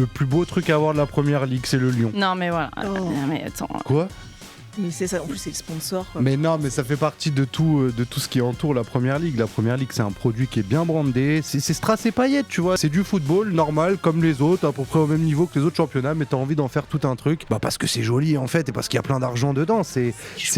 plus beau truc à voir de la première ligue, c'est le Lyon. Non, mais voilà. Oh. Mais attends. Quoi ? Mais c'est ça, en plus c'est le sponsor. Quoi. Mais non, mais ça fait partie de tout ce qui entoure la première ligue. La première ligue, c'est un produit qui est bien brandé. C'est Strass et Payet, tu vois. C'est du football normal, comme les autres, à peu près au même niveau que les autres championnats, mais t'as envie d'en faire tout un truc. Bah, parce que c'est joli, en fait, et parce qu'il y a plein d'argent dedans. C'est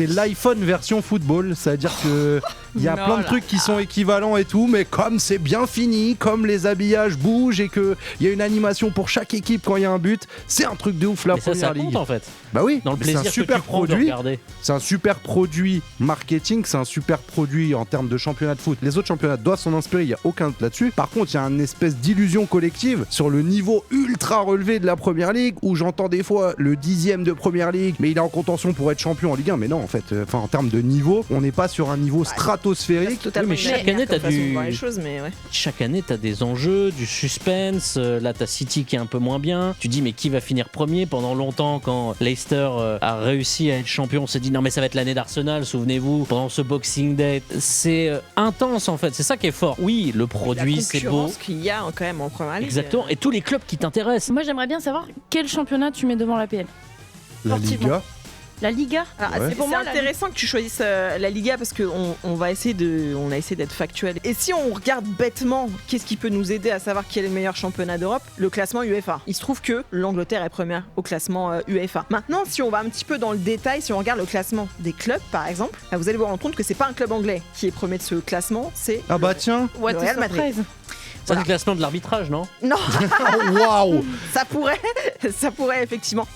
l'iPhone version football. C'est-à-dire que il y a plein de trucs qui sont équivalents et tout, mais comme c'est bien fini, comme les habillages bougent et qu'il y a une animation pour chaque équipe quand il y a un but, c'est un truc de ouf, la Mais première ça ligue. compte en fait. Bah oui, Dans le c'est plaisir un que super tu prends de produit. regarder. C'est un super produit marketing, c'est un super produit en termes de championnat de foot. Les autres championnats doivent s'en inspirer, il n'y a aucun doute là-dessus. Par contre, il y a une espèce d'illusion collective sur le niveau ultra relevé de la première ligue où j'entends des fois le 10e de première ligue, mais il est en contention pour être champion en Ligue 1. Mais non, en fait, en termes de niveau, on n'est pas sur un niveau stratosphérique. Totalement mais chaque année, t'as du- les choses, mais ouais. Chaque année, t'as des enjeux, du suspense. Là, t'as City qui est un peu moins bien. Tu dis, mais qui va finir premier? Pendant longtemps, quand Leicester a réussi à être champion, on s'est dit, non, mais ça va être l'année d'Arsenal, souvenez-vous, pendant ce Boxing Day. C'est intense, en fait. C'est ça qui est fort. Oui, le produit, c'est beau. La concurrence qu'il y a quand même en première ligue. Exactement. Et tous les clubs qui t'intéressent. Moi, j'aimerais bien savoir quel championnat tu mets devant l'APL. La Sportivement. Liga, La Liga. Alors, Ouais. c'est Pour moi, la intéressant que tu choisisses la Liga parce qu'on a essayé d'être factuel. Et si on regarde bêtement, qu'est-ce qui peut nous aider à savoir qui est le meilleur championnat d'Europe? Le classement UEFA. Il se trouve que l'Angleterre est première au classement UEFA. Maintenant, si on va un petit peu dans le détail, si on regarde le classement des clubs, par exemple, là, vous allez vous rendre compte que c'est pas un club anglais qui est premier de ce classement, c'est ah bah tiens, What Le a Real Madrid. surprise. C'est le classement de l'arbitrage, non? non, waouh. ça pourrait effectivement.